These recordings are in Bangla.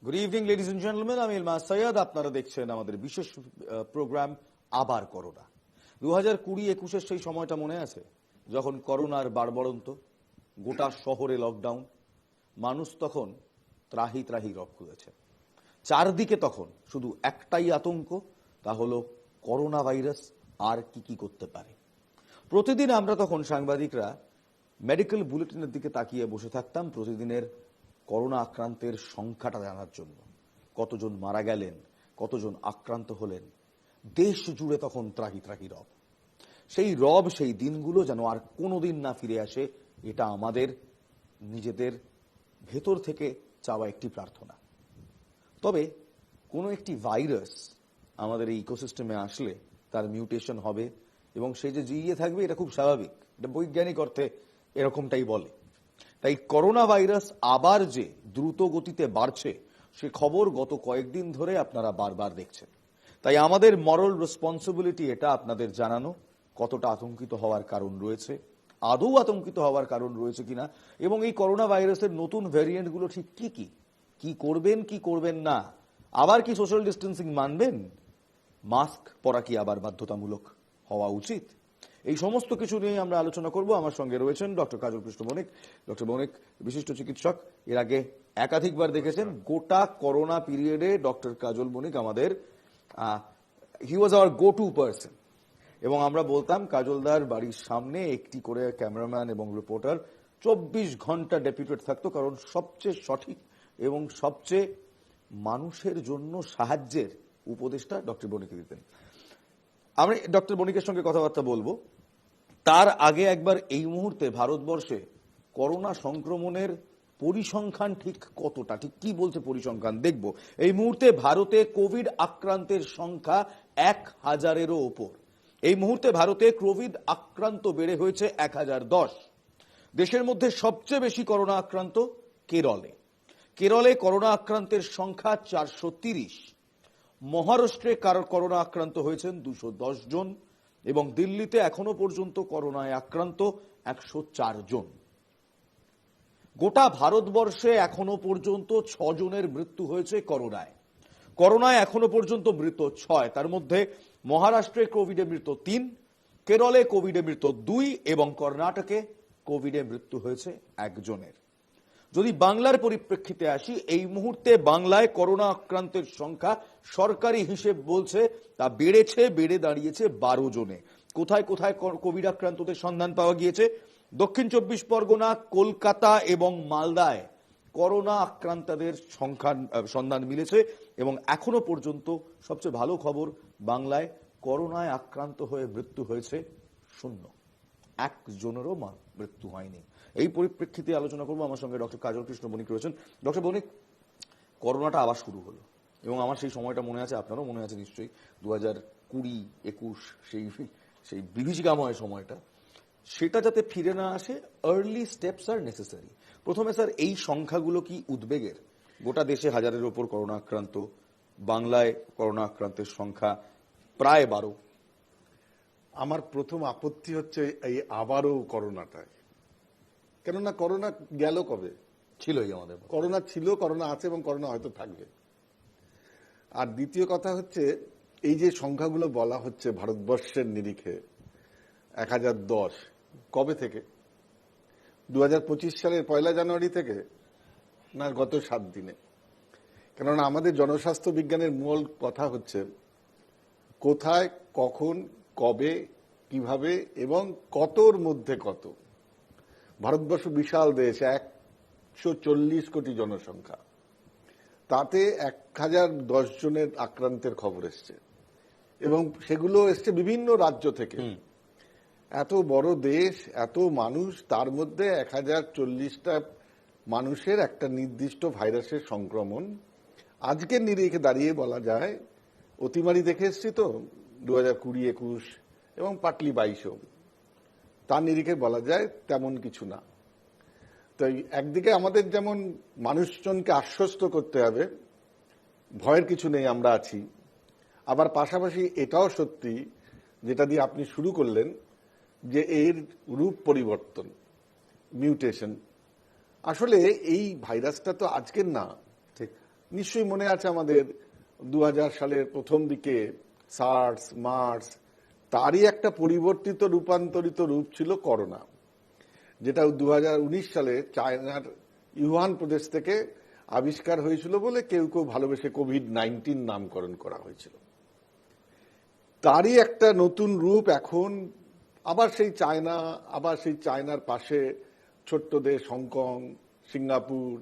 Good evening ladies and gentleman, আমি ইলমাস সৈয়দ। আপনারা দেখছেন আমাদের বিশেষ প্রোগ্রাম আবার করোনা। 2020-21 সেই সময়টা মনে আছে যখন করোনার বাড়বড়ন্ত, গোটা শহরে লকডাউন, মানুষ তখন ত্রাহি ত্রাহি রব খুঁজেছে। চারদিকে তখন শুধু একটাই আতঙ্ক, তা হলো করোনা ভাইরাস আর কি কি করতে পারে। প্রতিদিন আমরা তখন সাংবাদিকরা মেডিকেল বুলেটিনের দিকে তাকিয়ে বসে থাকতাম প্রতিদিনের করোনা আক্রান্তের সংখ্যাটা জানার জন্য। কতজন মারা গেলেন, কতজন আক্রান্ত হলেন, দেশ জুড়ে তখন ত্রাহি ত্রাহি রব। সেই দিনগুলো যেন আর কোনোদিন না ফিরে আসে, এটা আমাদের নিজেদের ভেতর থেকে চাওয়া একটি প্রার্থনা। তবে কোনো একটি ভাইরাস আমাদের এই ইকোসিস্টেমে আসলে তার মিউটেশন হবে এবং সে যে জিইয়ে থাকবে, এটা খুব স্বাভাবিক। এটা বৈজ্ঞানিক অর্থে এরকমটাই বলে। তাই করোনা ভাইরাস আবার যে দ্রুত গতিতে বাড়ছে, সে খবর গত কয়েকদিন ধরে আপনারা বারবার দেখছেন। তাই আমাদের মরাল রেসপন্সিবিলিটি এটা আপনাদের জানানো কতটা আতঙ্কিত হওয়ার কারণ রয়েছে, আদৌ আতঙ্কিত হওয়ার কারণ রয়েছে কিনা, এবং এই করোনা ভাইরাসের নতুন ভ্যারিয়েন্টগুলো ঠিক কি করবেন কি করবেন না, আবার কি সোশ্যাল ডিস্টেন্সিং মানবেন, মাস্ক পরা কি আবার বাধ্যতামূলক হওয়া উচিত, এই সমস্ত কিছু নিয়ে আমরা আলোচনা করব। আমার সঙ্গে রয়েছেন ডক্টর কাজল কৃষ্ণ বণিক। ডক্টর বণিক বিশিষ্ট চিকিৎসক, এর আগে একাধিকবার দেখেছেন। গোটা করোনা পিরিয়ডে ডক্টর কাজল বণিক আমাদের he was our go to person, এবং আমরা বলতাম কাজলদার বাড়ির সামনে একটি করে ক্যামেরাম্যান এবং রিপোর্টার 24 ঘন্টা ডেপুটেড থাকতো, কারণ সবচেয়ে সঠিক এবং সবচেয়ে মানুষের জন্য সাহায্যের উপদেশটা ডক্টর বণিক দিতেন। আমরা ডক্টর বণিকের সঙ্গে কথাবার্তা বলবো। তার আগে একবার এই মুহূর্তে ভারতবর্ষে করোনা সংক্রমণের পরিসংখ্যান ঠিক কতটা, ঠিক কি বলছে পরিসংখ্যান দেখব। এই মুহূর্তে ভারতে কোভিড আক্রান্তের সংখ্যা 1000-এরও ওপর। এই মুহূর্তে ভারতে কোভিড আক্রান্ত বেড়ে হয়েছে 1010। দেশের মধ্যে সবচেয়ে বেশি করোনা আক্রান্ত কেরলে। কেরলে করোনা আক্রান্তের সংখ্যা 430। মহারাষ্ট্রে করোনা আক্রান্ত হয়েছেন 210 জন, এবং দিল্লিতে এখনো পর্যন্ত করোনায় আক্রান্ত 104 জন। গোটা ভারতবর্ষে এখনো পর্যন্ত 6 জনের মৃত্যু হয়েছে করোনায় এখনো পর্যন্ত মৃত 6। তার মধ্যে মহারাষ্ট্রে কোভিডে মৃত 3, কেরলে কোভিডে মৃত 2 এবং কর্ণাটকে কোভিডে মৃত্যু হয়েছে 1 জনের। যদি বাংলার পরিপ্রেক্ষিতে আসি, এই মুহূর্তে বাংলায় করোনা আক্রান্তের সংখ্যা সরকারি হিসেব বলছে তা বেড়ে দাঁড়িয়েছে 12 জনে। কোথায় কোথায় কোভিড আক্রান্তদের সন্ধান পাওয়া গিয়েছে? দক্ষিণ 24 পরগনা, কলকাতা এবং মালদায় করোনা আক্রান্তদের সন্ধান মিলেছে, এবং এখনো পর্যন্ত সবচেয়ে ভালো খবর, বাংলায় করোনায় আক্রান্ত হয়ে মৃত্যু হয়েছে 0। 1 জনেরও মৃত্যু হয়নি। এই পরিপ্রেক্ষিতে আলোচনা করবো। আমার সঙ্গে ডক্টর কাজল কৃষ্ণ বণিক রয়েছেন। ডক্টর বণিক, করোনাটা আবার শুরু হলো, এবং আমার সেই সময়টা মনে আছে, আপনারও মনে আছে নিশ্চয়ই, 2020-21 সেই বিভীষিকাময় সময়টা। সেটা যাতে ফিরে না আসে, আর্লি স্টেপস আর নেসেসারি। প্রথমে স্যার, এই সংখ্যাগুলো কি উদ্বেগের? গোটা দেশে 1000-এর ওপর করোনা আক্রান্ত, বাংলায় করোনা আক্রান্তের সংখ্যা প্রায় 12। আমার প্রথম আপত্তি হচ্ছে এই আবারও করোনাটায়। কেননা করোনা গেল কবে? ছিলই আমাদের। করোনা ছিল, করোনা আছে এবং করোনা হয়তো থাকবে। আর দ্বিতীয় কথা হচ্ছে, এই যে সংখ্যাগুলো বলা হচ্ছে ভারতবর্ষের নিরিখে 1010, কবে থেকে? 2025 সালের 1 জানুয়ারি থেকে, না গত 7 দিনে? কেননা আমাদের জনস্বাস্থ্য বিজ্ঞানের মূল কথা হচ্ছে কোথায়, কখন, কবে, কিভাবে এবং কতর মধ্যে কত। ভারতবর্ষ বিশাল দেশ, 140 কোটি জনসংখ্যা, তাতে 1010 জনের আক্রান্তের খবর এসছে, এবং সেগুলো এসছে বিভিন্ন রাজ্য থেকে। এত বড় দেশ, এত মানুষ, তার মধ্যে 1040টা মানুষের একটা নির্দিষ্ট ভাইরাসের সংক্রমণ। আজকের নিরিখে দাঁড়িয়ে বলা যায়, অতিমারি দেখে এসছি তো 2020-21 এবং পাটলি 22, তার নিরিখে বলা যায় তেমন কিছু না। তো একদিকে আমাদের যেমন মানুষজনকে আশ্বস্ত করতে হবে, ভয়ের কিছু নেই, আমরা আছি। আবার পাশাপাশি এটাও সত্যি, যেটা দিয়ে আপনি শুরু করলেন, যে এর রূপ পরিবর্তন, মিউটেশন। আসলে এই ভাইরাসটা তো আজকের না, ঠিক নিশ্চয়ই মনে আছে আমাদের 2000 সালের প্রথম দিকে সার্স, মার্স, তারই একটা পরিবর্তিত রূপান্তরিত রূপ ছিল করোনা, যেটা 2019 সালে চায়নার ইউহান প্রদেশ থেকে আবিষ্কার হয়েছিল বলে কেউ কেউ ভালোবেসে কোভিড-19 নামকরণ করা হয়েছিল। তারই একটা নতুন রূপ এখন আবার সেই চায়না, আবার সেই চায়নার পাশে ছোট্ট দেশ হংকং, সিঙ্গাপুর,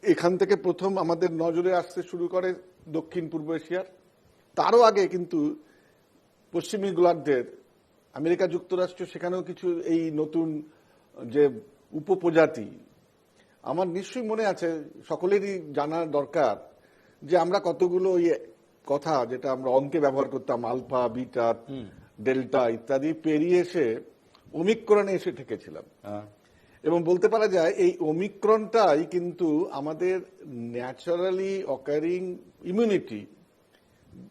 এখান থেকে প্রথম আমাদের নজরে আসতে শুরু করে দক্ষিণ পূর্ব এশিয়ার। তারও আগে কিন্তু পশ্চিমী গোলার্ধের আমেরিকা যুক্তরাষ্ট্র, সেখানেও কিছু এই নতুন যে উপপ্রজাতি, আমার নিশ্চয়ই মনে আছে, সকলেরই জানা দরকার যে আমরা কতগুলো কথা যেটা আমরা অঙ্কে ব্যবহার করতাম, আলফা, বিটা, ডেল্টা ইত্যাদি পেরিয়ে এসে ওমিক্রনে এসে ঠেকেছিলাম। এবং বলতে পারা যায় এই ওমিক্রনটাই কিন্তু আমাদের ন্যাচারালি অকারিং ইমিউনিটি,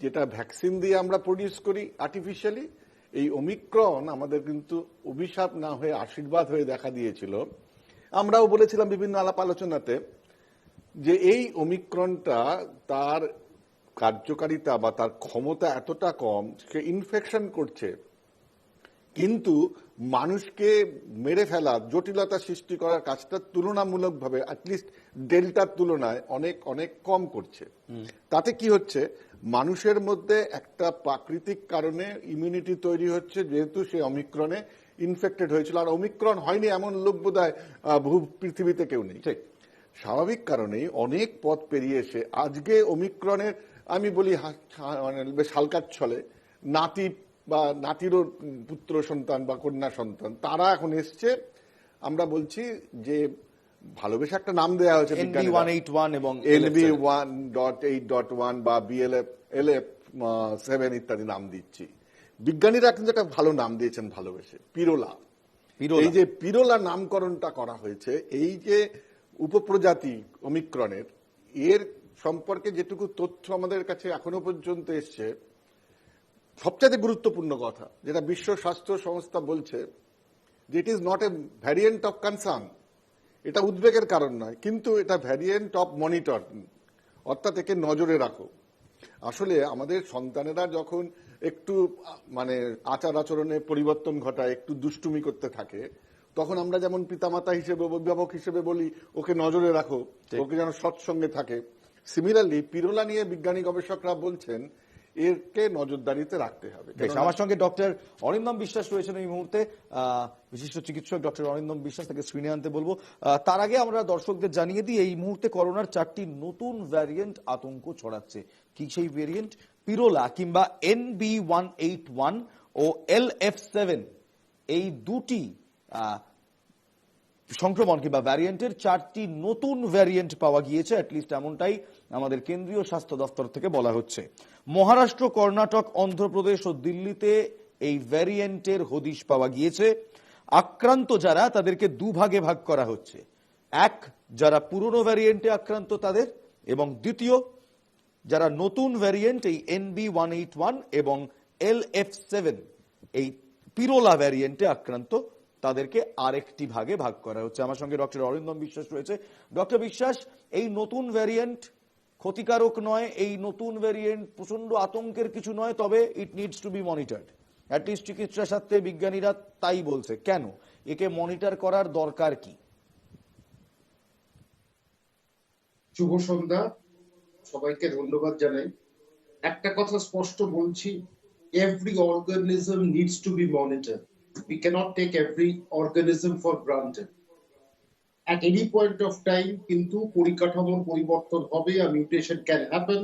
যেটা ভ্যাকসিন দিয়ে আমরা প্রডিউস করি আর্টিফিশিয়ালি, এই ওমিক্রন আমাদের কিন্তু অভিশাপ না হয়ে আশীর্বাদ হয়ে দেখা দিয়েছিল। আমরাও বলেছিলাম বিভিন্ন আলাপ আলোচনাতে যে এই ওমিক্রনটা তার কার্যকারিতা বা তার ক্ষমতা এতটা কম, সে ইনফেকশন করছে কিন্তু মানুষকে মেরে ফেলা, জটিলতা সৃষ্টি করার কাজটা তুলনামূলকভাবে অ্যাটলিস্ট ডেল্টার তুলনায় অনেক অনেক কম করছে। তাতে কি হচ্ছে, মানুষের মধ্যে একটা প্রাকৃতিক কারণে ইমিউনিটি তৈরি হচ্ছে, যেহেতু সে অমিক্রনে ইনফেক্টেড হয়েছিল। আর অমিক্রন হয়নি এমন লোক বোধহয় পৃথিবীতে কেউ নেই। ঠিক স্বাভাবিক কারণেই অনেক পথ পেরিয়ে এসে আজকে অমিক্রনের, আমি বলি মানে বেশ হালকার ছলে, নাতি বা নাতিরও পুত্র সন্তান বা কন্যা সন্তান, তারা এখন এসছে। আমরা বলছি যে ভালোবেসে একটা নাম দেওয়া হয়েছে NB181 এবং NB1.8.1 বা BLF7 ইত্যাদি নাম দিচ্ছি। বিজ্ঞানীরা কিন্তু একটা ভালো নাম দিয়েছেন ভালোবেসে, পিরোলা। এই যে পিরোলা নামকরণটা করা হয়েছে, এই যে উপপ্রজাতি ওমিক্রনের, এর সম্পর্কে যেটুকু তথ্য আমাদের কাছে এখনো পর্যন্ত এসছে, সবচেয়ে গুরুত্বপূর্ণ কথা যেটা বিশ্ব স্বাস্থ্য সংস্থা বলছে যে it is not a variant of concern, এটা উদ্বেগের কারণ নয়, কিন্তু এটা ভ্যারিয়েন্ট অফ মনিটর, অর্থাৎ একে নজরে রাখো। আসলে আমাদের সন্তানেরা যখন একটু মানে আচার আচরণে পরিবর্তন ঘটায়, একটু দুষ্টুমি করতে থাকে, তখন আমরা যেমন পিতামাতা হিসেবে, অভিভাবক হিসেবে বলি ওকে নজরে রাখো, ওকে যেন সৎসঙ্গে থাকে। সিমিলারলি পিরোলা নিয়ে বিজ্ঞানী গবেষকরা বলছেন এরকে নজরদারিতে রাখতে হবে। আমার সঙ্গে ডক্টর অরিন্দম বিশ্বাস রয়েছেন এই মুহূর্তে, বিশিষ্ট চিকিৎসক ডক্টর অরিন্দম বিশ্বাস, তাকে স্ক্রিনে আনতে বলবো। তার আগে আমরা দর্শকদের জানিয়ে দিই, এই মুহূর্তে করোনার 4টি নতুন ভ্যারিয়েন্ট আতঙ্ক ছড়াচ্ছে। কি সেই ভ্যারিয়েন্ট? পিরোলা কিংবা NB181 ও LF7, এই দুটি সংক্রমণ কিংবা ভ্যারিয়েন্টের 4টি নতুন ভ্যারিয়েন্ট পাওয়া গিয়েছে, অ্যাটলিস্ট এমনটাই আমাদের কেন্দ্রীয় স্বাস্থ্য দপ্তর থেকে বলা হচ্ছে। মহারাষ্ট্র, কর্ণাটক, অন্ধ্রপ্রদেশ ও দিল্লিতে এই ভ্যারিয়েন্টের হদিশ পাওয়া গিয়েছে। আক্রান্ত যারা, তাদেরকে দুভাগে ভাগ করা হচ্ছে। এক, যারা পুরনো ভ্যারিয়েন্টে আক্রান্ত তাদের, এবং দ্বিতীয় যারা নতুন ভ্যারিয়েন্ট এই NB181 এবং LF7 এই পিরোলা ভ্যারিয়েন্টে আক্রান্ত, তাদেরকে আরেকটি ভাগে ভাগ করা হচ্ছে। আমার সঙ্গে ডক্টর অরিন্দম বিশ্বাস রয়েছে। ডক্টর বিশ্বাস, এই নতুন ভ্যারিয়েন্ট ক্ষতিকারক নয়, এই নতুন ভ্যারিয়েন্ট প্রচন্ড আতঙ্কের কিছু নয়, তবে it needs to be monitored, at least চিকিৎসা শাস্ত্রে বিজ্ঞানীরা তাই বলছে। কেন একে মনিটর করার দরকার কি? শুভ সন্ধ্যা, সবাইকে ধন্যবাদ জানাই। একটা কথা স্পষ্ট বলছি, every organism needs to be monitored. We cannot take every organism for granted. At any point of time, কিন্তু পরিকাঠামোর পরিবর্তন হবে, a mutation can happen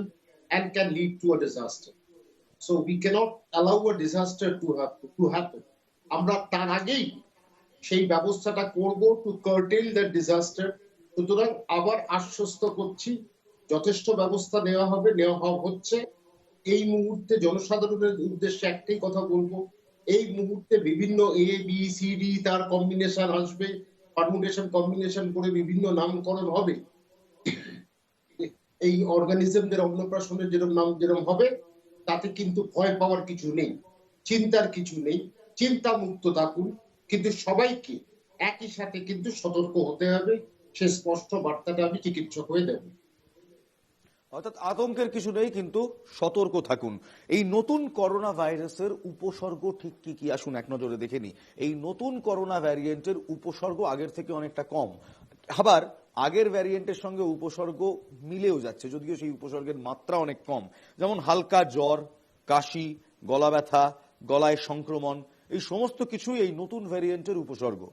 and can lead to a disaster. So we cannot allow a disaster to happen. আমরা তার আগেই সেই ব্যবস্থাটা করব to curtail that disaster. সুতরাং আবার আশ্বস্ত করছি, যথেষ্ট ব্যবস্থা নেওয়া হচ্ছে। এই মুহূর্তে জনসাধারণের উদ্দেশ্যে একটাই কথা বলবো, এই মুহূর্তে বিভিন্ন ABCD তার কম্বিনেশন আসবে, পারমুটেশন কম্বিনেশন করে বিভিন্ন নামকরণ হবে। এই অর্গানিজমদের অন্নপ্রাশনের যেরকম হবে, তাতে কিন্তু ভয় পাওয়ার কিছু নেই, চিন্তার কিছু নেই। চিন্তা মুক্ত থাকুন, কিন্তু সবাইকে একই সাথে কিন্তু সতর্ক হতে হবে। সে স্পষ্ট বার্তাটা আমি চিকিৎসক হয়ে দেব। অর্থাৎ আতঙ্কের কিছু নেই, কিন্তু সতর্ক থাকুন। এই নতুন করোনা ভাইরাসের উপসর্গ ঠিক কি কি আসুন এক নজরে দেখে নি। এই নতুন করোনা ভ্যারিয়েন্টের উপসর্গ আগের থেকে অনেকটা কম, আবার আগের ভ্যারিয়েন্টের সঙ্গে উপসর্গ মিলেও যাচ্ছে, যদিও সেই উপসর্গের মাত্রা অনেক কম। যেমন হালকা জ্বর, কাশি, গলা ব্যথা, গলায় সংক্রমণ, এই সমস্ত কিছুই এই নতুন ভ্যারিয়েন্টের উপসর্গ।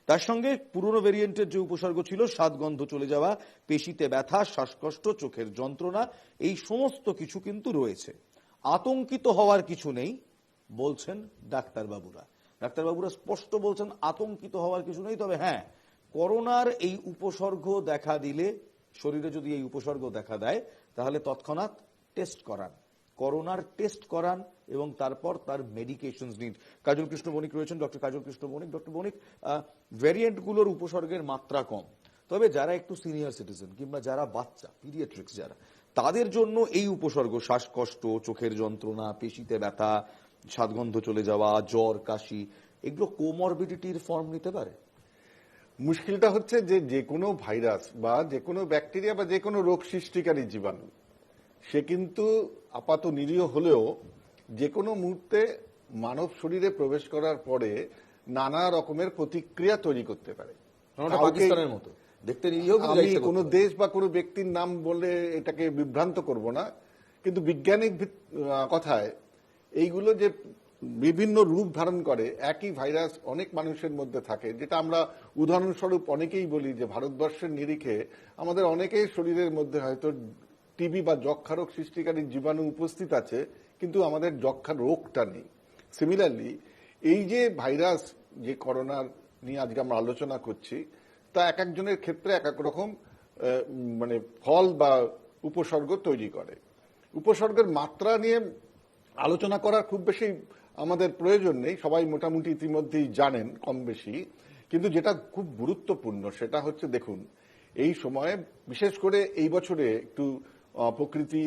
তার সঙ্গে পুরনো ভেরিয়েন্টের যে উপসর্গ ছিল, স্বাদ গন্ধ চলে যাওয়া, পেশিতে ব্যথা, শ্বাসকষ্ট, চোখের যন্ত্রণা, এই সমস্ত কিছু কিন্তু রয়েছে। আতঙ্কিত হওয়ার কিছু নেই বলছেন ডাক্তারবাবুরা। ডাক্তারবাবুরা স্পষ্ট বলছেন আতঙ্কিত হওয়ার কিছু নেই। তবে হ্যাঁ, করোনার এই উপসর্গ দেখা দিলে, শরীরে যদি এই উপসর্গ দেখা দেয়, তাহলে তৎক্ষণাৎ টেস্ট করান, করোনার টেস্ট করান এবং তারপর তার মেডিকেশন নিন। কাজল কৃষ্ণ বণিক রয়েছেন, ডক্টর কাজল কৃষ্ণ বণিক। ডক্টর বণিক, ভ্যারিয়েন্টগুলোর উপসর্গের মাত্রা কম, তবে যারা একটু সিনিয়র সিটিজেন কিংবা যারা বাচ্চা, পিডিয়াট্রিক্স যারা, তাদের জন্য এই উপসর্গ, শ্বাসকষ্ট, চোখের যন্ত্রণা, পেশিতে ব্যথা, স্বাদগন্ধ চলে যাওয়া, জ্বর, কাশি, এগুলো কোমরবিডিটির ফর্ম নিতে পারে। মুশকিলটা হচ্ছে যে যে কোনো ভাইরাস বা যে কোনো ব্যাকটেরিয়া বা যে কোনো রোগ সৃষ্টিকারী জীবাণু, সে কিন্তু আপাত নিরীহ হলেও যে কোনো মুহূর্তে মানব শরীরে প্রবেশ করার পরে নানা রকমের প্রতিক্রিয়া তৈরি করতে পারে। পাকিস্তানের মতো দেখতে নিরীহ, আমি কোনো দেশ বা কোনো ব্যক্তির নাম বলে এটাকে বিভ্রান্ত করব না, কিন্তু বৈজ্ঞানিক কথায় এইগুলো যে বিভিন্ন রূপ ধারণ করে, একই ভাইরাস অনেক মানুষের মধ্যে থাকে, যেটা আমরা উদাহরণস্বরূপ অনেকেই বলি যে ভারতবর্ষের নিরিখে আমাদের অনেকেই শরীরের মধ্যে হয়তো টিবি বা যক্ষা রোগ সৃষ্টিকারী জীবাণু উপস্থিত আছে, কিন্তু আমাদের যক্ষা রোগটা নেই। সিমিলারলি এই যে ভাইরাস, যে করোনার নিয়ে আজকে আমরা আলোচনা করছি, তা এক একজনের ক্ষেত্রে এক এক রকম মানে ফল বা উপসর্গ তৈরি করে। উপসর্গের মাত্রা নিয়ে আলোচনা করার খুব বেশি আমাদের প্রয়োজন নেই, সবাই মোটামুটি ইতিমধ্যেই জানেন কম বেশি। কিন্তু যেটা খুব গুরুত্বপূর্ণ সেটা হচ্ছে, দেখুন এই সময়ে বিশেষ করে এই বছরে একটু প্রকৃতি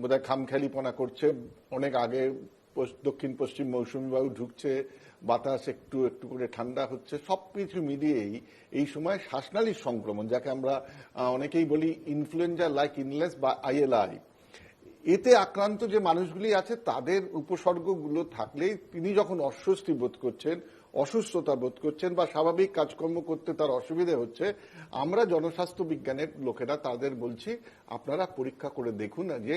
বোধহয় খামখেয়ালিপনা করছে, অনেক আগে দক্ষিণ পশ্চিম মৌসুমী বায়ু ঢুকছে, বাতাস একটু একটু করে ঠান্ডা হচ্ছে, সবকিছু মিলিয়েই এই সময় শ্বাসনালীর সংক্রমণ, যাকে আমরা অনেকেই বলি ইনফ্লুয়েঞ্জা লাইক ইলনেস বা ILI, এতে আক্রান্ত যে মানুষগুলি আছে তাদের উপসর্গগুলো থাকলেই তিনি যখন অস্বস্তি বোধ করছেন, অসুস্থতা বোধ করছেন বা স্বাভাবিক কাজকর্ম করতে তার অসুবিধে হচ্ছে, আমরা জনস্বাস্থ্য বিজ্ঞানের লোকেরা তাদের বলছি আপনারা পরীক্ষা করে দেখুন যে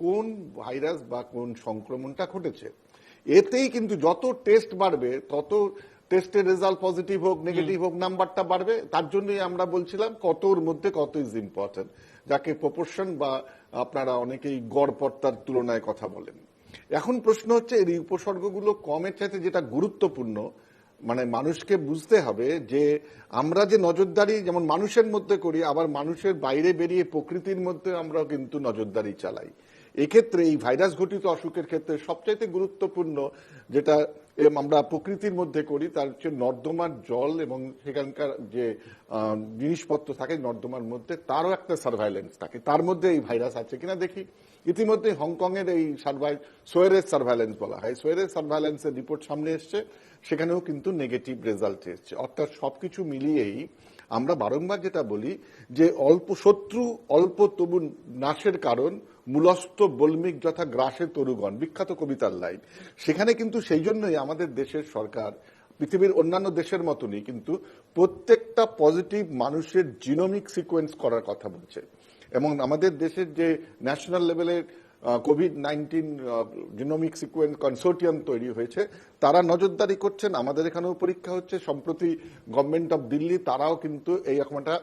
কোন ভাইরাস বা কোন সংক্রমণটা ঘটেছে। এতেই কিন্তু যত টেস্ট বাড়বে তত টেস্টের রেজাল্ট পজিটিভ হোক নেগেটিভ হোক নাম্বারটা বাড়বে। তার জন্যই আমরা বলছিলাম কতর মধ্যে কত ইজ ইম্পর্টেন্ট, যাকে প্রপোর্শন বা আপনারা অনেকেই গড়পড়তার তুলনায় কথা বলেন। এখন প্রশ্ন হচ্ছে এই উপসর্গগুলো কমের চাইতে যেটা গুরুত্বপূর্ণ, মানে মানুষকে বুঝতে হবে যে আমরা যে নজরদারি যেমন মানুষের মধ্যে করি, আবার মানুষের বাইরে বেরিয়ে প্রকৃতির মধ্যে আমরাও কিন্তু নজরদারি চালাই। এক্ষেত্রে এই ভাইরাস ঘটিত অসুখের ক্ষেত্রে সবচাইতে গুরুত্বপূর্ণ যেটা আমরা প্রকৃতির মধ্যে করি তার হচ্ছে নর্দমার জল এবং সেখানকার যে জিনিসপত্র থাকে নর্দমার মধ্যে, তারও একটা সার্ভাইলেন্স থাকে, তার মধ্যে এই ভাইরাস আছে কিনা দেখি। ইতিমধ্যে হংকং এর এই সোয়ারেজ সার্ভাইলেন্স বলা হয়, সোয়ারেজ সার্ভাইলেন্সের রিপোর্ট সামনে এসছে, সেখানেও কিন্তু নেগেটিভ রেজাল্ট এসছে। অর্থাৎ সবকিছু মিলিয়েই আমরা বারংবার যেটা বলি যে অল্প শত্রু অল্প তবু নাশের কারণ, মূলস্থ বল্মিক যথা গ্রাসে তরুগণ, বিখ্যাত কবিতার লাইন। সেখানে কিন্তু সেই জন্যই আমাদের দেশের সরকার পৃথিবীর অন্যান্য দেশের মতনই কিন্তু প্রত্যেকটা পজিটিভ মানুষের জিনোমিক সিকোয়েন্স করার কথা বলছে। এবং আমাদের দেশের যে ন্যাশনাল লেভেলের কোভিড-19 জিনোমিক সিকোয়েন্স কনসোর্টিয়াম তৈরি হয়েছে, তারা নজরদারি করছেন। আমাদের এখানেও পরীক্ষা হচ্ছে। সম্প্রতি গভর্নমেন্ট অফ দিল্লি তারাও কিন্তু এই রকম একটা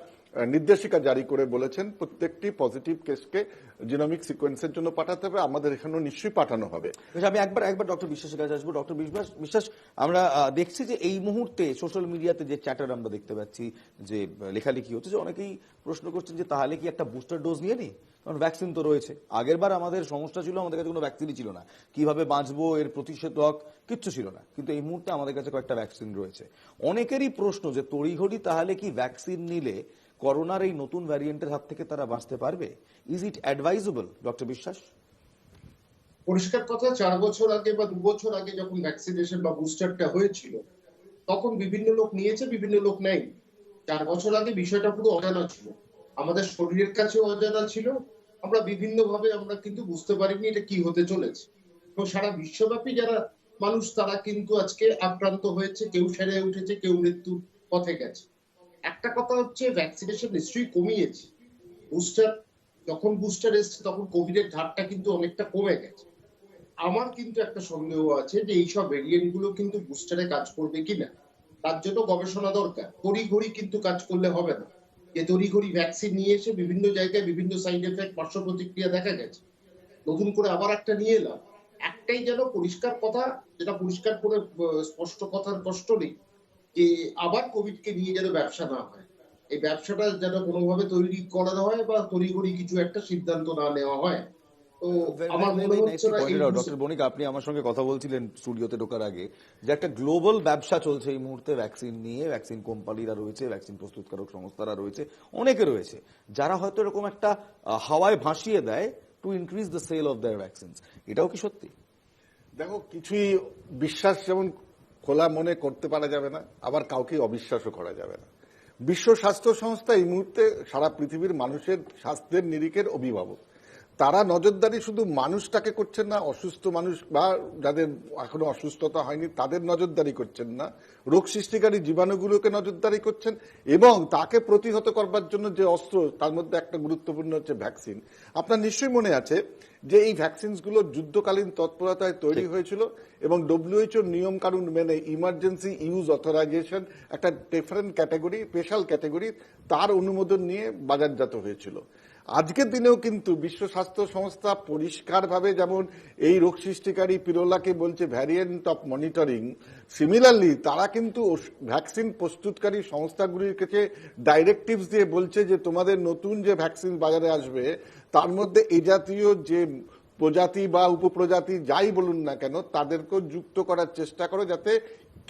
নির্দেশিকা জারি করে বলেছেন প্রত্যেকটি পজিটিভ কেসকে জিনোমিক সিকোয়েন্সের জন্য পাঠাতে হবে। আমাদের এখানেও নিশ্চয়ই পাঠানো হবে। আমি একবার ডক্টর বিশ্বাসের কাছে আসবো। ডক্টর বিশ্বাস, আমরা দেখছি যে এই মুহূর্তে সোশ্যাল মিডিয়াতে যে চ্যাটার আমরা দেখতে পাচ্ছি, যে লেখালেখি হচ্ছে, যে অনেকেই প্রশ্ন করছেন যে তাহলে কি একটা বুস্টার ডোজ নিয়ে নি, কারণ ভ্যাকসিন তো রয়েছে। আগেরবার আমাদের সমস্যা ছিল আমাদের কাছে কোনো ভ্যাকসিনই ছিল না, কিভাবে বাঁচবো এর প্রতিষেধক কিচ্ছু ছিল না, কিন্তু এই মুহূর্তে আমাদের কাছে কয়েকটা ভ্যাকসিন রয়েছে। অনেকেরই প্রশ্ন যে তড়িঘড়ি তাহলে কি ভ্যাকসিন নিলে করোনার এই নতুন ভ্যারিয়েন্টের হাত থেকে তারা বাঁচতে পারবে? ইজ ইট অ্যাডভাইজেবল, ডক্টর বিশ্বাস? পরিষ্কার কথা, 4 বছর আগে বা 2 বছর আগে যখন ভ্যাকসিনেশন বা বুস্টারটা হয়েছিল, তখন বিভিন্ন লোক নিয়েছে, বিভিন্ন লোক নেয়নি। 4 বছর আগে বিষয়টা পুরো অজানা ছিল, আমাদের শরীরের কাছেও অজানা ছিল, আমরা বিভিন্নভাবে আমরা কিন্তু বুঝতে পারিনি এটা কি হতে চলেছে। তো সারা বিশ্বব্যাপী যারা মানুষ তারা কিন্তু আজকে আক্রান্ত হয়েছে, কেউ সেরে উঠেছে, কেউ মৃত্যুর পথে গেছে। একটা কথা হচ্ছে ভ্যাকসিনেশন নিশ্চয়ই কমিয়েছে। বুস্টার যখন বুস্টার এসছে তখন কোভিড এর ধারটা কিন্তু অনেকটা কমে গেছে। আমার কিন্তু একটা সন্দেহ আছে যে এইসব ভেরিয়েন্ট গুলো কিন্তু বুস্টারে কাজ করবে কিনা, তার জন্য গবেষণা দরকার। তড়িঘড়ি কিন্তু কাজ করলে হবে না, যে তড়িঘড়ি ভ্যাকসিন নিয়ে এসে বিভিন্ন জায়গায় বিভিন্ন সাইড এফেক্ট পার্শ্ব প্রতিক্রিয়া দেখা গেছে, নতুন করে আবার একটা নিয়ে এলাম। একটাই যেন পরিষ্কার কথা, যেটা পরিষ্কার করে স্পষ্ট কথার কষ্ট নেই, যে আবার কোভিড কে নিয়ে যেন ব্যবসা না হয়। এই ব্যবসাটা যেন কোনোভাবে তৈরি করা হয় বা তড়িঘড়ি কিছু একটা সিদ্ধান্ত না নেওয়া হয়। তো আমার মনে হচ্ছে না এই ডক্টর বণিক, আপনি আমার সঙ্গে কথা বলছিলেন স্টুডিওতে ঢোকার আগে যে একটা গ্লোবাল ব্যবসা চলছে এই মুহূর্তে ভ্যাকসিন নিয়ে, ভ্যাকসিন কোম্পানিরা রয়েছে, ভ্যাকসিন প্রস্তুতকারক সংস্থারা রয়েছে, অনেকে রয়েছে যারা হয়তো এরকম একটা হাওয়ায় ভাসিয়ে দেয় to increase the sale of their vaccines. এটাও কি সত্যি? দেখো, কিছুই বিশ্বাস যেমন খোলা মনে করতে পারা যাবে না, আবার কাউকে অবিশ্বাসও করা যাবে না। বিশ্ব স্বাস্থ্য সংস্থা এই মুহূর্তে সারা পৃথিবীর মানুষের স্বাস্থ্যের নিরিখের অভিভাবক। তারা নজরদারি শুধু মানুষটাকে করছেন না, অসুস্থ মানুষ বা যাদের এখনো অসুস্থতা হয়নি তাদের নজরদারি করছেন না, রোগ সৃষ্টিকারী জীবাণুগুলোকে নজরদারি করছেন, এবং তাকে প্রতিহত করবার জন্য যে অস্ত্র তার মধ্যে একটা গুরুত্বপূর্ণ হচ্ছে ভ্যাকসিন। আপনার নিশ্চয়ই মনে আছে যে এই ভ্যাকসিনগুলো যুদ্ধকালীন তৎপরতায় তৈরি হয়েছিল এবং ডব্লিউএইচও নিয়ম কানুন মেনে ইমার্জেন্সি ইউজ অথরাইজেশন, একটা ডিফারেন্ট ক্যাটাগরি, স্পেশাল ক্যাটাগরি, তার অনুমোদন নিয়ে বাজারজাত হয়েছিল। আজকের দিনেও কিন্তু বিশ্ব স্বাস্থ্য সংস্থা পরিষ্কারভাবে যেমন এই রোগ সৃষ্টিকারী পিরোলাকে বলছে ভ্যারিয়েন্ট অফ মনিটরিং, সিমিলারলি তারা কিন্তু ভ্যাকসিন প্রস্তুতকারী সংস্থাগুলির কাছে ডাইরেক্টিভস দিয়ে বলছে যে তোমাদের নতুন যে ভ্যাকসিন বাজারে আসবে তার মধ্যে এই জাতীয় যে প্রজাতি বা উপপ্রজাতি যাই বলুন না কেন তাদেরকেও যুক্ত করার চেষ্টা করো, যাতে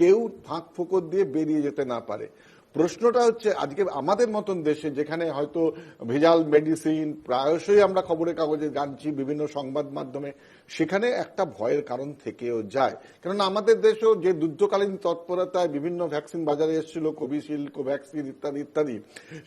কেউ ফাঁক ফোকর দিয়ে বেরিয়ে যেতে না পারে। প্রশ্নটা হচ্ছে আজকে আমাদের মতন দেশে যেখানে হয়তো ভেজাল মেডিসিন প্রায়শই আমরা খবরের কাগজে জানছি, বিভিন্ন সংবাদ মাধ্যমে, সেখানে একটা ভয়ের কারণ থেকেও যায়। কেননা আমাদের দেশেও যে যুদ্ধকালীন তৎপরতায় বিভিন্ন ভ্যাকসিন বাজারে এসেছিল, কোভিশিল্ড, কোভ্যাক্সিন ইত্যাদি ইত্যাদি,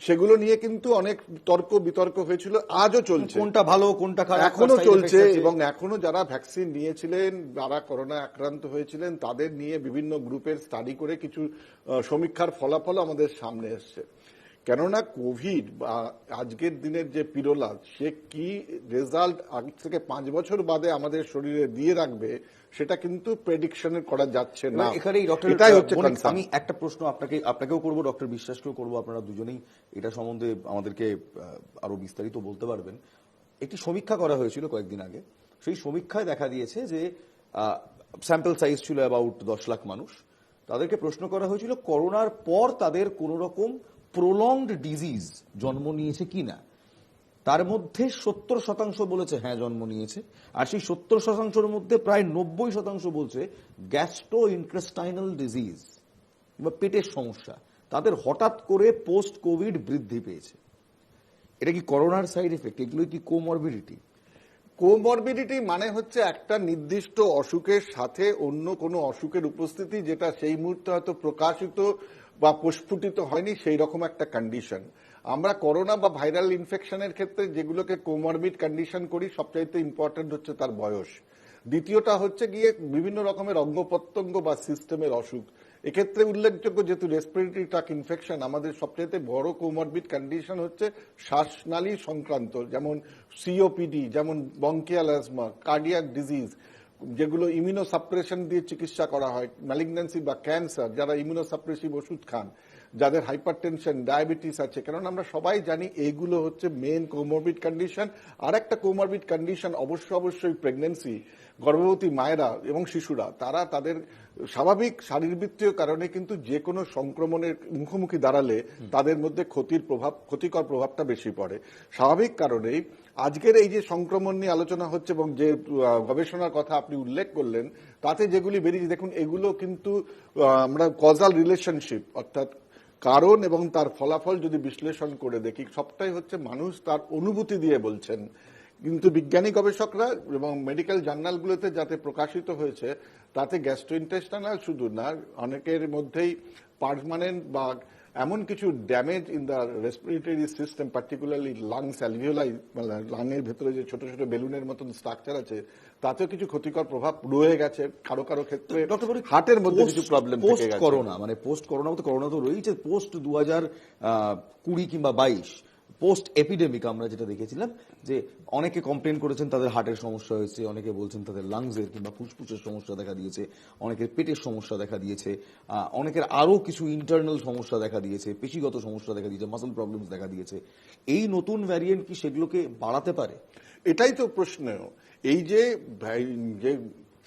সেগুলো নিয়ে কিন্তু অনেক তর্ক বিতর্ক হয়েছিল, আজও চলছে, কোনটা ভালো কোনটা খারাপ এখনো চলছে। এবং এখনো যারা ভ্যাকসিন নিয়েছিলেন, যারা করোনা আক্রান্ত হয়েছিলেন, তাদের নিয়ে বিভিন্ন গ্রুপের স্টাডি করে কিছু সমীক্ষার ফলাফল আমাদের সামনে এসছে। কেননা কোভিড বা আজকের দিনের যে পিরোলা, সে কি রেজাল্ট আজ থেকে 5 বছর বাদে আমাদের শরীরে দিয়ে রাখবে সেটা কিন্তু প্রেডিকশন করা যাচ্ছে না। এটাই হচ্ছে কনসার্ন। আমি একটা প্রশ্ন আপনাকেও করবো, ডক্টর বিশ্বাসকেও করবো, আপনারা দুজনেই এটা সম্বন্ধে আমাদেরকে আরো বিস্তারিত বলতে পারবেন। একটি সমীক্ষা করা হয়েছিল কয়েকদিন আগে, সেই সমীক্ষায় দেখা দিয়েছে যে স্যাম্পল সাইজ ছিল অ্যাবাউট 10 লাখ মানুষ। তাদেরকে প্রশ্ন করা হয়েছিল করোনার পর তাদের কোন রকম প্রলংড ডিজিজ জন্ম নিয়েছে কিনা। তার মধ্যে 70% বলেছে হ্যাঁ জন্ম নিয়েছে, আর সেই 70%-র মধ্যে প্রায় 90% বলছে গ্যাস্ট্রো ইন্টেস্টাইনাল ডিজিজ বা পেটের সমস্যা তাদের হঠাৎ করে পোস্ট কোভিড বৃদ্ধি পেয়েছে। এটা কি করোনার সাইড এফেক্ট? এগুলো কি কোমরবিডিটি? কোমরবিডিটি মানে হচ্ছে একটা নির্দিষ্ট অসুখের সাথে অন্য কোনো অসুখের উপস্থিতি, যেটা সেই মুহূর্তে হয়তো প্রকাশিত বা প্রস্ফুটিত হয়নি, সেই রকম একটা কন্ডিশন। আমরা করোনা বা ভাইরাল ইনফেকশনের ক্ষেত্রে যেগুলোকে কোমরবিড কন্ডিশন করি, সবচাইতে ইম্পর্টেন্ট হচ্ছে তার বয়স। দ্বিতীয়টা হচ্ছে গিয়ে বিভিন্ন রকমের অঙ্গ প্রত্যঙ্গ বা সিস্টেমের অসুখ। এক্ষেত্রে উল্লেখযোগ্য, যেহেতু রেসপিরেটরি ট্র্যাক্ট ইনফেকশন আমাদের সবচেয়ে বড় কোমরবিড কন্ডিশন হচ্ছে শ্বাসনালী সংক্রান্ত, যেমন সিওপিডি, যেমন বঙ্কিয়াল অ্যাজমা, কার্ডিয়াক ডিজিজ, যেগুলো ইমিউনোসাপ্রেশন দিয়ে চিকিৎসা করা হয়, ম্যালিগন্যান্সি বা ক্যান্সার, যারা ইমিউনোসাপ্রেসিভ ওষুধ খান, যাদের হাইপারটেনশন, ডায়াবেটিস আছে, কারণ আমরা সবাই জানি এইগুলো হচ্ছে মেন কোমরবিড কন্ডিশন। আর একটা কোমরবিড কন্ডিশন অবশ্যই প্রেগন্যান্সি, গর্ভবতী মায়েরা এবং শিশুরা, তারা তাদের স্বাভাবিক শারীরবৃত্তীয় কারণে কিন্তু যে কোনো সংক্রমণের মুখোমুখি দাঁড়ালে তাদের মধ্যে ক্ষতিকর প্রভাবটা বেশি পড়ে। স্বাভাবিক কারণেই আজকের এই যে সংক্রমণ নিয়ে আলোচনা হচ্ছে এবং যে গবেষণার কথা আপনি উল্লেখ করলেন, তাতে যেগুলি বেরিয়েছে, দেখুন এগুলো কিন্তু আমরা কজাল রিলেশনশিপ, অর্থাৎ কারণ এবং তার ফলাফল যদি বিশ্লেষণ করে দেখি, সবটাই হচ্ছে মানুষ তার অনুভূতি দিয়ে বলছেন। কিন্তু বিজ্ঞানী গবেষকরা এবং মেডিকেল জার্নালগুলোতে যাতে প্রকাশিত হয়েছে, তাতে গ্যাস্ট্রোইন্টেস্টাইনাল শুধু না, অনেকের মধ্যেই পার্মানেন্ট বা এমন কিছু damage in the respiratory system, particularly lungs, alveoli, লাংয়ের ভেতরে যে ছোট ছোট বেলুনের মতন স্ট্রাকচার আছে, তাতেও কিছু ক্ষতিকর প্রভাব রয়ে গেছে। কারো কারো ক্ষেত্রে হার্টের মধ্যে কিছু প্রবলেম থেকে গেছে। করোনা মানে পোস্ট করোনা তো করোনা তো রয়েছে, পোস্ট 2020 কিংবা 22 পোস্ট এপিডেমিক আমরা যেটা দেখেছিলাম, যে অনেকে কমপ্লেন করেছেন তাদের হার্টের সমস্যা হয়েছে, অনেকে বলছেন তাদের লাংসের কিংবা ফুসফুসের সমস্যা দেখা দিয়েছে, অনেকের পেটের সমস্যা দেখা দিয়েছে, অনেকের আরো কিছু ইন্টারনাল সমস্যা দেখা দিয়েছে, পেশিগত সমস্যা দেখা দিয়েছে, মাসল প্রবলেমস দেখা দিয়েছে। এই নতুন ভ্যারিয়েন্ট কি সেগুলোকে বাড়াতে পারে? এটাই তো প্রশ্ন। এই যে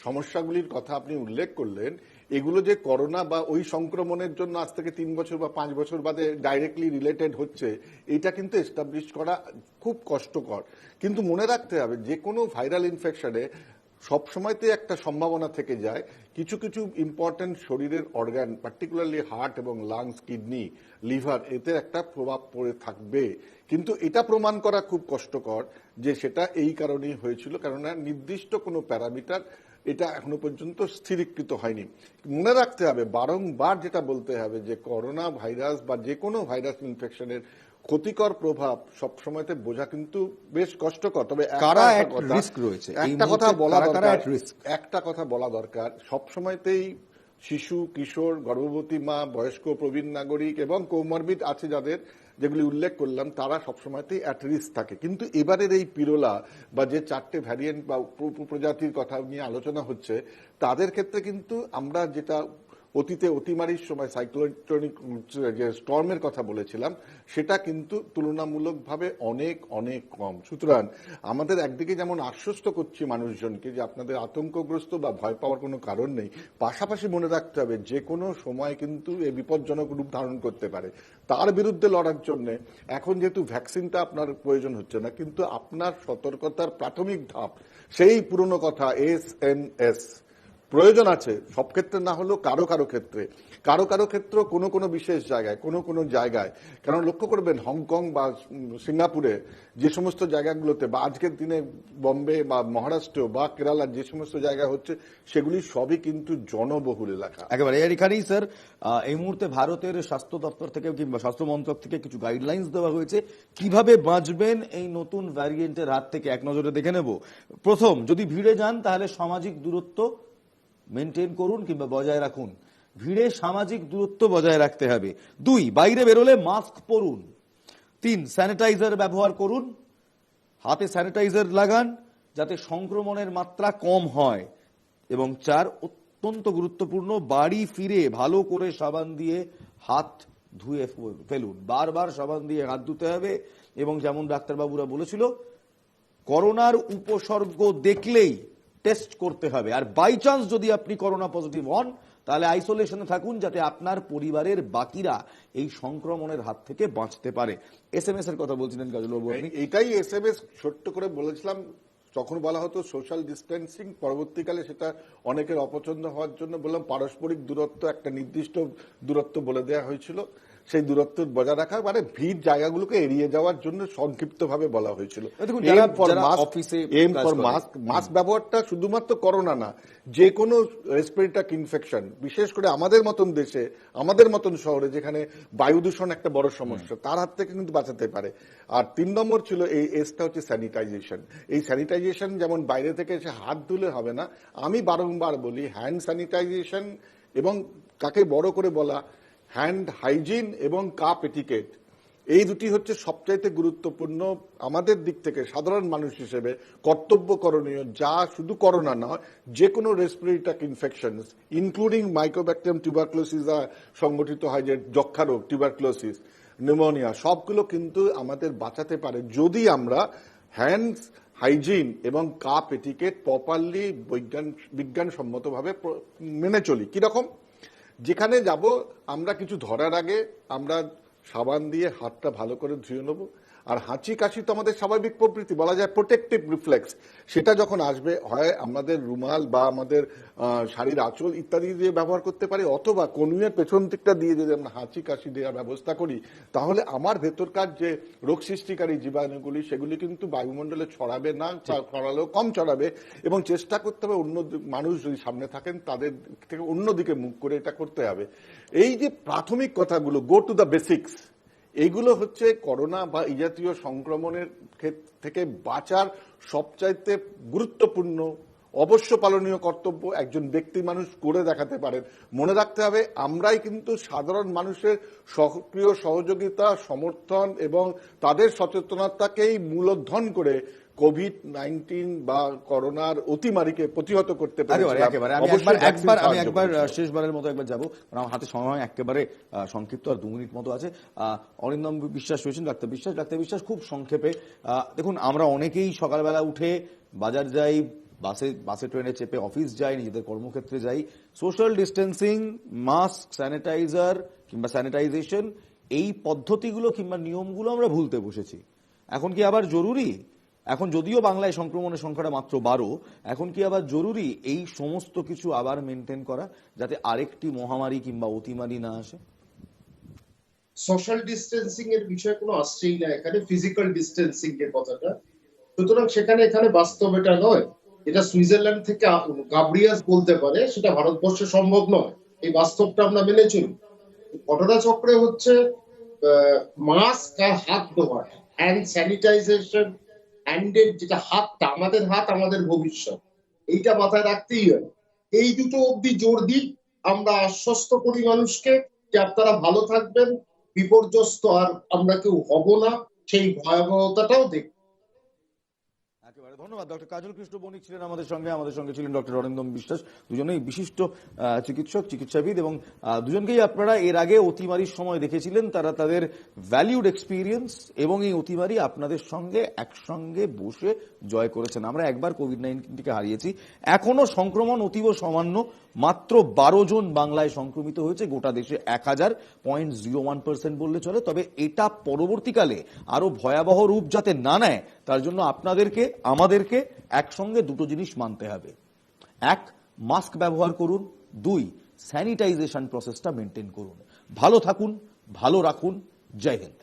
সমস্যাগুলির কথা আপনি উল্লেখ করলেন, এগুলো যে করোনা বা ওই সংক্রমণের জন্য আজ থেকে 3 বছর বা 5 বছর বাদে ডাইরেক্টলি রিলেটেড হচ্ছে, এটা কিন্তু এস্টাবলিশ করা খুব কষ্টকর। কিন্তু মনে রাখতে হবে, যে কোনো ভাইরাল ইনফেকশনে সবসময়তে একটা সম্ভাবনা থেকে যায় কিছু কিছু ইম্পর্টেন্ট শরীরের অর্গান, পার্টিকুলারলি হার্ট এবং লাংস, কিডনি, লিভার, এতে একটা প্রভাব পড়ে থাকবে। কিন্তু এটা প্রমাণ করা খুব কষ্টকর যে সেটা এই কারণেই হয়েছিল, কেননা নির্দিষ্ট কোনো প্যারামিটার এটা এখনো পর্যন্ত স্থিরীকৃত হয়নি। মনে রাখতে হবে, বারংবার যেটা বলতে হবে, যে করোনা ভাইরাস বা যে কোনো ভাইরাস ইনফেকশনের ক্ষতিকর প্রভাব সবসময়তে বোঝা কিন্তু বেশ কষ্টকর। তবে একটা কথা বলা দরকার, সবসময়তেই শিশু, কিশোর, গর্ভবতী মা, বয়স্ক, প্রবীণ নাগরিক এবং কোমরবিড আছে যাদের, যেগুলি উল্লেখ করলাম, তারা সবসময়তেই অ্যাট রিস্ক থাকে। কিন্তু এবারের এই পিরোলা বা যে 4টে ভ্যারিয়েন্ট বা উপপ্রজাতির কথা নিয়ে আলোচনা হচ্ছে, তাদের ক্ষেত্রে কিন্তু আমরা যেটা অতীতে অতিমারির সময় সাইক্লোটনিক যে স্টর্মের কথা বলেছিলাম, সেটা কিন্তু তুলনামূলকভাবে অনেক অনেক কম। সুতরাং আমাদের একদিকে যেমন আশ্বস্ত করছি মানুষজনকে যে আপনাদের আতঙ্কগ্রস্ত বা ভয় পাওয়ার কোনো কারণ নেই, পাশাপাশি মনে রাখতে হবে যে কোনো সময় কিন্তু এই বিপজ্জনক রূপ ধারণ করতে পারে। তার বিরুদ্ধে লড়ার জন্য এখন যেহেতু ভ্যাকসিনটা আপনার প্রয়োজন হচ্ছে না, কিন্তু আপনার সতর্কতার প্রাথমিক ধাপ, সেই পুরনো কথা SMS প্রয়োজন আছে। সব ক্ষেত্রে না হলেও কারো কারো ক্ষেত্রে কোনো বিশেষ জায়গায়, কোনো জায়গায়। কারণ লক্ষ্য করবেন, হংকং বা সিঙ্গাপুরে যে সমস্ত জায়গাগুলোতে, বা আজকের দিনে বম্বে বা মহারাষ্ট্র বা কেরালার যে সমস্ত জায়গা হচ্ছে, সেগুলি সবই কিন্তু জনবহুল এলাকা। একেবারে এখানেই স্যার এই মুহূর্তে ভারতের স্বাস্থ্য দপ্তর থেকে কিংবা স্বাস্থ্য মন্ত্রক থেকে কিছু গাইডলাইন্স দেওয়া হয়েছে কিভাবে বাঁচবেন এই নতুন ভ্যারিয়েন্টের হাত থেকে। এক নজরে দেখে নেব। প্রথম, যদি ভিড়ে যান তাহলে সামাজিক দূরত্ব মেনটেন করুন কিংবা বজায় রাখুন। ভিড়ে সামাজিক দূরত্ব বজায় রাখতে হবে। 2, বাইরে বেরোলে মাস্ক পরুন। 3, স্যানিটাইজার ব্যবহার করুন, হাতে স্যানিটাইজার লাগান যাতে সংক্রমণের মাত্রা কম হয়। এবং 4, অত্যন্ত গুরুত্বপূর্ণ, বাড়ি ফিরে ভালো করে সাবান দিয়ে হাত ধুয়ে ফেলুন। বারবার সাবান দিয়ে হাত ধুতে হবে। এবং যেমন ডাক্তারবাবুরা বলেছিল, করোনার উপসর্গ দেখলেই টেস্ট করতে হবে। আর বাই চান্স যদি আপনি করোনা পজিটিভ হন, তাহলে আইসোলেশনে থাকুন যাতে আপনার পরিবারের বাকিরা এই সংক্রমণের হাত থেকে বাঁচতে পারে। SMS এর কথা বলছিলেন কাজলবাবু আপনি। এটাই SMS ছোট্ট করে বলেছিলাম, তখন বলা হতো সোশ্যাল ডিস্টেন্সিং, পরবর্তীকালে সেটা অনেকের অপছন্দ হওয়ার জন্য বললাম পারস্পরিক দূরত্ব, একটা নির্দিষ্ট দূরত্ব বলে দেওয়া হয়েছিল। সেই দূরত্ব বজায় রাখা মানে ভিড় জায়গাগুলোকে এড়িয়ে যাওয়ার জন্য সংক্ষিপ্তভাবে বলা হয়েছিল। মাস্ক ব্যবহারটা শুধুমাত্র করোনা না, যে কোনো রেসপিরেটরি ইনফেকশন, বিশেষ করে আমাদের মতন দেশে, আমাদের মতন শহরে যেখানে বায়ু দূষণ একটা বড় সমস্যা, তার হাত থেকে কিন্তু বাঁচাতে পারে। আর 3 নম্বর ছিল এই এসটা হচ্ছে স্যানিটাইজেশন। এই স্যানিটাইজেশন যেমন বাইরে থেকে এসে হাত ধুলে হবে না, আমি বারংবার বলি হ্যান্ড স্যানিটাইজেশন, এবং কাকে বড় করে বলা হ্যান্ড হাইজিন এবং কাপ এটিকেট, এই দুটি হচ্ছে সবচাইতে গুরুত্বপূর্ণ আমাদের দিক থেকে সাধারণ মানুষ হিসেবে কর্তব্য করণীয়, যা শুধু করোনা নয়, যে কোনো respiratory infection including mycobacterium tuberculosis সংগঠিত হয়, যে যক্ষা রোগ, টিউবারকুলোসিস, নিউমোনিয়া, সবগুলো কিন্তু আমাদের বাঁচাতে পারে যদি আমরা হ্যান্ডস হাইজিন এবং কাপ এটিকেট প্রপারলি বিজ্ঞানসম্মতভাবে মেনে চলি। কিরকম? যেখানে যাব আমরা কিছু ধরার আগে আমরা সাবান দিয়ে হাতটা ভালো করে ধুয়ে নেব। আর হাঁচি কাশি তো আমাদের স্বাভাবিক প্রবৃত্তি, বলা যায় প্রোটেকটিভ রিফ্লেক্স। সেটা যখন আসবে, হয় আমাদের রুমাল বা আমাদের শাড়ির আঁচল ইত্যাদি দিয়ে ব্যবহার করতে পারি, অথবা কনুইয়ের পেছন দিকটা দিয়ে যদি আমরা হাঁচি কাশি দেওয়ার ব্যবস্থা করি, তাহলে আমার ভেতরকার যে রোগ সৃষ্টিকারী জীবাণুগুলি সেগুলি কিন্তু বায়ুমণ্ডলে ছড়াবে না, ছড়ালেও কম ছড়াবে। এবং চেষ্টা করতে হবে অন্য মানুষ যদি সামনে থাকেন তাদের থেকে অন্যদিকে মুখ করে এটা করতে হবে। এই যে প্রাথমিক কথাগুলো, গো টু দ্য বেসিক্স, এইগুলো হচ্ছে করোনা বা এই জাতীয় সংক্রমণের থেকে বাঁচার সবচাইতে গুরুত্বপূর্ণ অবশ্য পালনীয় কর্তব্য একজন ব্যক্তি মানুষ করে দেখাতে পারেন। মনে রাখতে হবে, আমরাই কিন্তু সাধারণ মানুষের সক্রিয় সহযোগিতা, সমর্থন এবং তাদের সচেতনতাকেই মূলধন করে কোভিড-19 বা করোনার অতিমারীকে প্রতিহত করতে পারি। আমি একবার শেষবারের মতো একবার যাবো, কারণ আমার হাতে সময় একেবারে সংক্ষিপ্ত, আর 2 মিনিট মতো আছে। অরিন্দম বিশ্বাস রয়েছেন, ডাক্তার বিশ্বাস খুব সংক্ষেপে। দেখুন, আমরা অনেকেই সকালবেলা উঠে বাজার যাই, বাসে ট্রেনে চেপে অফিস যাই, নিজেদের কর্মক্ষেত্রে যাই, সোশ্যাল ডিস্টেন্সিং, মাস্ক, স্যানিটাইজার কিংবা স্যানিটাইজেশন, এই পদ্ধতিগুলো কিংবা নিয়মগুলো আমরা ভুলতে বসেছি। এখন কি আবার জরুরি, এখন যদিও বাংলায় সংক্রমণের সংখ্যাটা মাত্র 12, এখন কি আবার জরুরি এই সমস্ত কিছু আবার মেনটেন করা, যাতে আরেকটি মহামারী কিংবা অতিমারী না আসে? সোশ্যাল ডিস্টেন্সিং এর বিষয় কোনো আসছেই না এখানে, ফিজিক্যাল ডিস্টেন্সিং এর কথাটা। সুতরাং এখানে বাস্তব এটা নয়। এটা সুইজারল্যান্ড থেকে গাব্রিয়াস বলতে পারে, সেটা ভারতবর্ষে সম্ভব নয়। এই বাস্তবটা আমরা মেনে চলি। ঘটনা চক্রে হচ্ছে মাস্ক আর হাত ধোয়া, হ্যান্ড স্যানিটাইজেশন, হ্যান্ডের যেটা হাতটা, আমাদের হাত আমাদের ভবিষ্যৎ, এইটা মাথায় রাখতেই হয়। এই দুটো অবধি জোর দিই, আমরা আশ্বস্ত করি মানুষকে যে আপনারা ভালো থাকবেন, বিপর্যস্ত আর আমরা কেউ হব না, সেই ভয়াবহতাটাও দেখব। একেবারে ধন্যবাদ। ডক্টর কাজল কৃষ্ণ বণিক ছিলেন আমাদের সঙ্গে ছিলেন ডক্টর অরিন্দম বিশ্বাস, দুজনেই বিশিষ্ট চিকিৎসক, চিকিৎসাবিদ, এবং দুজনকেই আপনারা এর আগে অতিমারির সময় দেখেছিলেন। তারা তাদের ভ্যালিউড এক্সপিরিয়েন্স এবং এই অতিমারি আপনাদের সঙ্গে একসঙ্গে বসে জয় করেছেন। আমরা একবার কোভিড-19টিকে হারিয়েছি, এখনো সংক্রমণ অতীব সামান্য, মাত্র 12 জন বাংলায় সংক্রমিত হয়েছে, গোটা দেশে 1000.01% বললে চলে। তবে এটা পরবর্তীকালে আরো ভয়াবহ রূপ যাতে না নেয়, তার জন্য আপনাদেরকে, আমাদেরকে একসঙ্গে দুটো জিনিস মানতে হবে। 1, মাস্ক ব্যবহার করুন। 2, স্যানিটাইজেশন প্রসেসটা মেনটেন করুন। ভালো থাকুন, ভালো রাখুন। জয় হিন্দ।